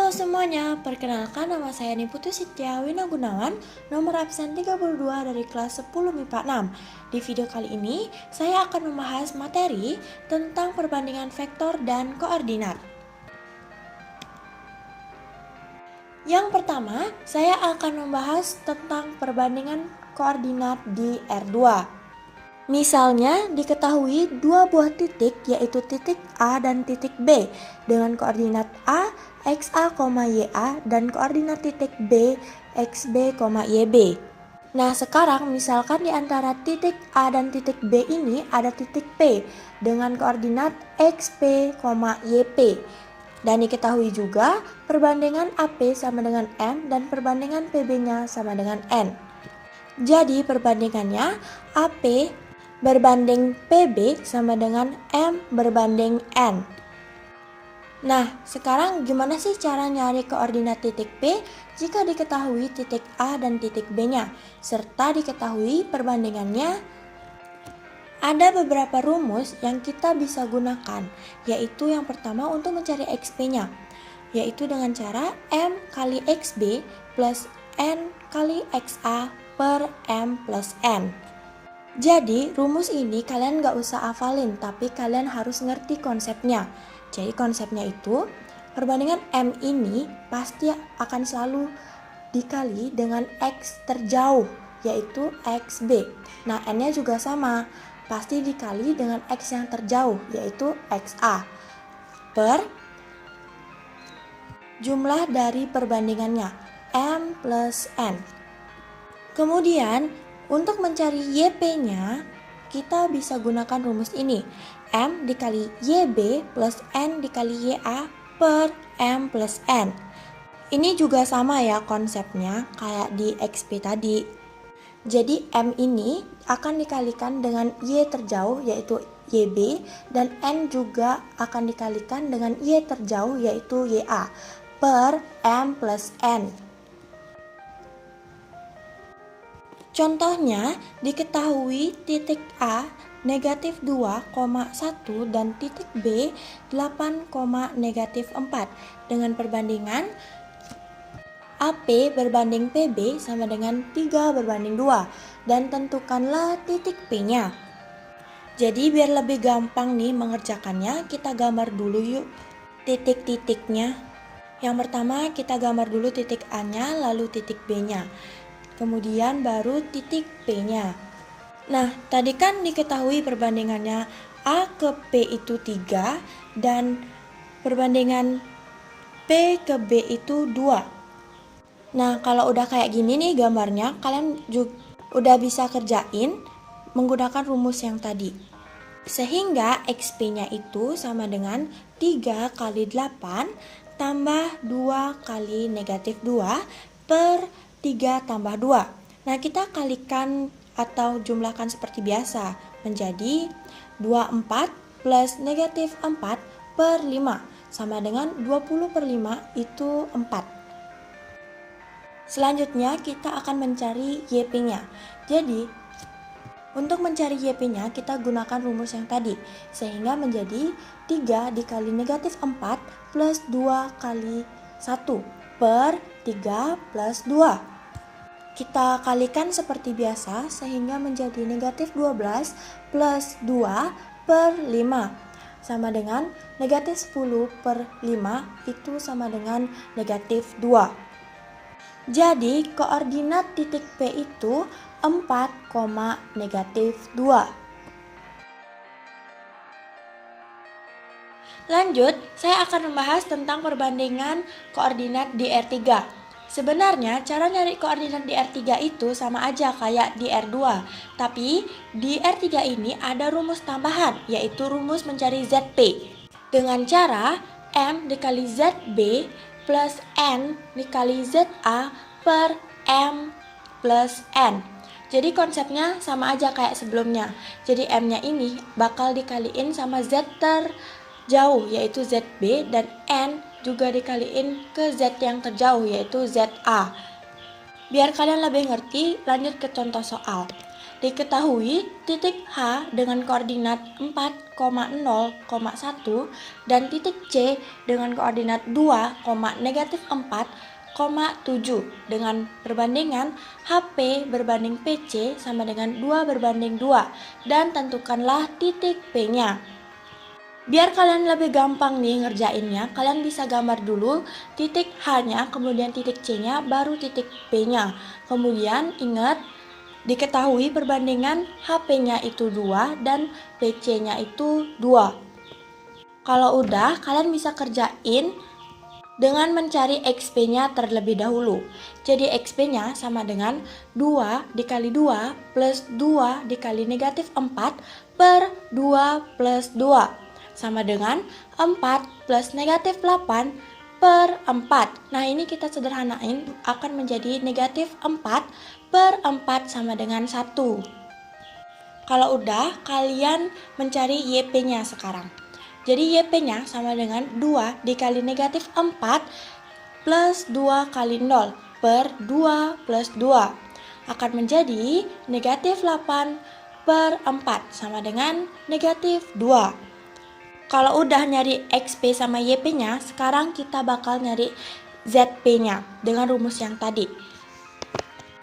Halo semuanya, perkenalkan nama saya Niputu Sitiawina Gunawan, nomor absen 32 dari kelas 10 MIPA 6. Di video kali ini, saya akan membahas materi tentang perbandingan vektor dan koordinat. Yang pertama, saya akan membahas tentang perbandingan koordinat di R2. Misalnya, diketahui dua buah titik yaitu titik A dan titik B dengan koordinat A, XA, YA dan koordinat titik B, XB, YB. Nah, sekarang misalkan di antara titik A dan titik B ini ada titik P dengan koordinat XP, YP. Dan diketahui juga perbandingan AP sama dengan M dan perbandingan PB-nya sama dengan N. Jadi perbandingannya AP berbanding PB sama dengan M berbanding N. Nah, sekarang gimana sih cara nyari koordinat titik P jika diketahui titik A dan titik B-nya, serta diketahui perbandingannya? Ada beberapa rumus yang kita bisa gunakan, yaitu yang pertama untuk mencari XP-nya, yaitu dengan cara M kali XB plus N kali XA per M plus N. Jadi rumus ini kalian gak usah hafalin, tapi kalian harus ngerti konsepnya. Jadi konsepnya itu perbandingan M ini pasti akan selalu dikali dengan X terjauh, yaitu XB. Nah, N-nya juga sama, pasti dikali dengan X yang terjauh, yaitu XA, per jumlah dari perbandingannya, M plus N. Kemudian untuk mencari YP-nya, kita bisa gunakan rumus ini. M dikali YB plus N dikali YA per M plus N. Ini juga sama ya konsepnya kayak di XP tadi. Jadi M ini akan dikalikan dengan Y terjauh yaitu YB dan N juga akan dikalikan dengan Y terjauh yaitu YA per M plus N. Contohnya, diketahui titik A negatif 2,1 dan titik B 8, negatif 4 dengan perbandingan AP berbanding PB sama dengan 3 berbanding 2 dan tentukanlah titik P-nya. Jadi biar lebih gampang nih mengerjakannya, kita gambar dulu yuk titik-titiknya. Yang pertama kita gambar dulu titik A-nya lalu titik B-nya. Kemudian baru titik P-nya. Nah, tadi kan diketahui perbandingannya A ke P itu 3 dan perbandingan P ke B itu 2. Nah, kalau udah kayak gini nih gambarnya, kalian juga udah bisa kerjain menggunakan rumus yang tadi. Sehingga XP-nya itu sama dengan 3 kali 8 tambah 2 kali negatif 2 per 3 tambah 2. Nah, kita kalikan atau jumlahkan seperti biasa menjadi 24 plus negatif 4 per 5 sama dengan 20 per 5 itu 4. Selanjutnya kita akan mencari YP-nya. Jadi untuk mencari YP-nya kita gunakan rumus yang tadi sehingga menjadi 3 dikali negatif 4 plus 2 kali 1 per 3 plus 2. Kita kalikan seperti biasa sehingga menjadi negatif 12 plus 2 per 5 sama dengan negatif 10 per 5 itu sama dengan negatif 2. Jadi koordinat titik P itu 4, negatif 2. Lanjut, saya akan membahas tentang perbandingan koordinat di R3. Sebenarnya cara nyari koordinat di R3 itu sama aja kayak di R2. Tapi di R3 ini ada rumus tambahan, yaitu rumus mencari ZP. Dengan cara M dikali ZB plus N dikali ZA per M plus N. Jadi konsepnya sama aja kayak sebelumnya. Jadi M-nya ini bakal dikaliin sama Z terjauh yaitu ZB dan N juga dikaliin ke Z yang terjauh yaitu ZA. Biar kalian lebih ngerti, lanjut ke contoh soal. diketahui titik H dengan koordinat 4,0,1 dan titik C dengan koordinat 2, negatif 4,7 dengan perbandingan HP berbanding PC sama dengan 2 berbanding 2 dan tentukanlah titik P-nya. Biar kalian lebih gampang nih ngerjainnya, kalian bisa gambar dulu titik H-nya, kemudian titik C-nya, baru titik P-nya. Kemudian ingat, diketahui perbandingan HP-nya itu 2 dan PC-nya itu 2. Kalau udah, kalian bisa kerjain dengan mencari XP-nya terlebih dahulu. Jadi XP-nya sama dengan 2 dikali 2 plus 2 dikali negatif 4 per 2 plus 2. Sama dengan 4 plus negatif 8 per 4. Nah ini kita sederhanain akan menjadi negatif 4 per 4 sama dengan 1. Kalau udah, kalian mencari YP-nya sekarang. Jadi YP-nya sama dengan 2 dikali negatif 4 plus 2 kali 0 per 2 plus 2. Akan menjadi negatif 8 per 4 sama dengan negatif 2. Kalau udah nyari XP sama YP-nya, sekarang kita bakal nyari ZP-nya dengan rumus yang tadi.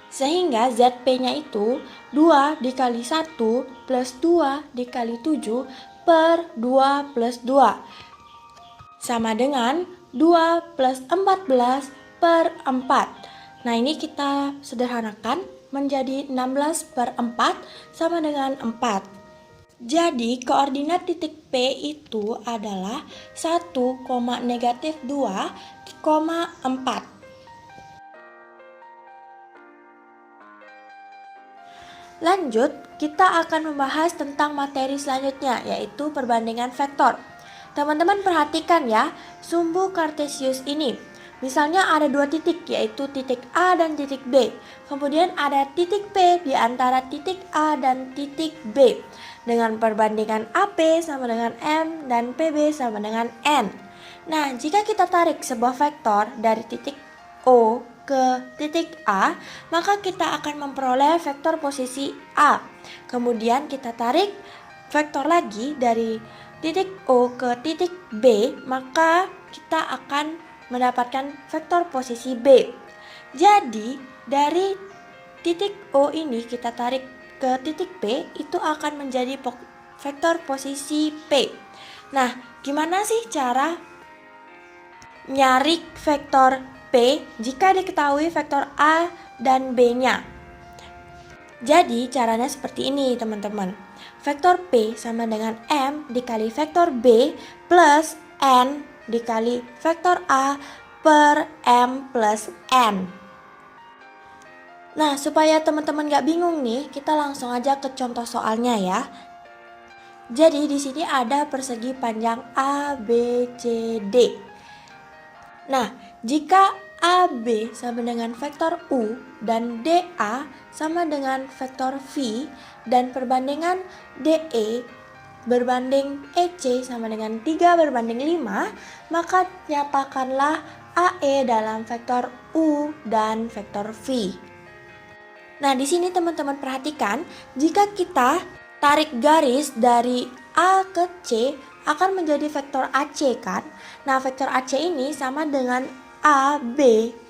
Sehingga ZP-nya itu 2 dikali 1 plus 2 dikali 7 per 2 plus 2. Sama dengan 2 plus 14 per 4. Nah ini kita sederhanakan menjadi 16 per 4 sama dengan 4. Jadi koordinat titik P itu adalah 1, negatif 2, 4. Lanjut, kita akan membahas tentang materi selanjutnya, yaitu perbandingan vektor. Teman-teman perhatikan ya, sumbu kartesius ini. Misalnya ada dua titik, yaitu titik A dan titik B. Kemudian ada titik P di antara titik A dan titik B. Dengan perbandingan AP sama dengan M dan PB sama dengan N. Nah, jika kita tarik sebuah vektor dari titik O ke titik A, maka kita akan memperoleh vektor posisi A. Kemudian kita tarik vektor lagi dari titik O ke titik B, maka kita akan mendapatkan vektor posisi B. Jadi, dari titik O ini kita tarik ke titik P, itu akan menjadi vektor posisi P. Nah, gimana sih cara nyari vektor P jika diketahui vektor A dan B-nya? Jadi, caranya seperti ini, teman-teman. Vektor P sama dengan M dikali vektor B plus N dikali vektor A per M plus N. Nah, supaya teman-teman gak bingung nih, kita langsung aja ke contoh soalnya ya. Jadi di sini ada persegi panjang ABCD. Nah, jika AB sama dengan vektor U dan DA sama dengan vektor V dan perbandingan DE berbanding EC sama dengan 3 berbanding 5, maka nyatakanlah AE dalam vektor U dan vektor V. Nah, di sini teman-teman perhatikan, jika kita tarik garis dari A ke C akan menjadi vektor AC kan? Nah, vektor AC ini sama dengan AB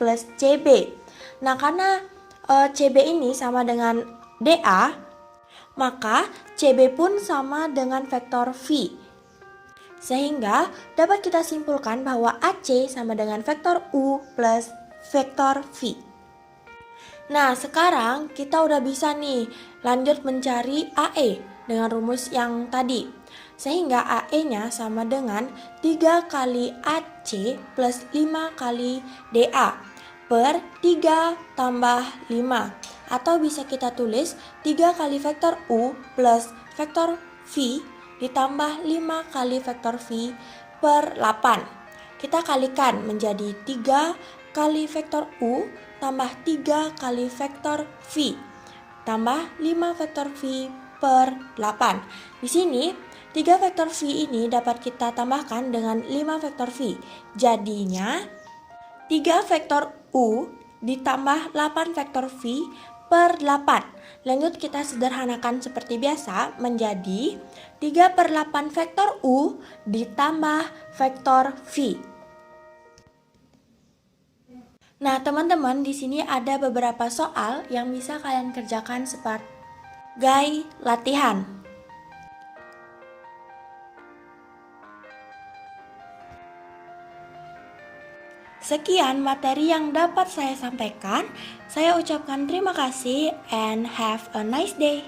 plus CB. Nah, karena CB ini sama dengan DA, maka CB pun sama dengan vektor V. Sehingga dapat kita simpulkan bahwa AC sama dengan vektor U plus vektor V. Nah, sekarang kita udah bisa nih lanjut mencari AE dengan rumus yang tadi. Sehingga AE-nya sama dengan 3 kali AC plus 5 kali DA per 3 tambah 5. Atau bisa kita tulis 3 kali vektor U plus vektor V ditambah 5 kali vektor V per 8. Kita kalikan menjadi 3 kali vektor U tambah 3 kali vektor V tambah 5 vektor V per 8. Di sini 3 vektor V ini dapat kita tambahkan dengan 5 vektor V. Jadinya 3 vektor U ditambah 8 vektor V per 8. Lanjut kita sederhanakan seperti biasa menjadi 3 per 8 vektor U ditambah vektor V. Nah, teman-teman, di sini ada beberapa soal yang bisa kalian kerjakan sebagai latihan. Sekian materi yang dapat saya sampaikan. Saya ucapkan terima kasih and have a nice day.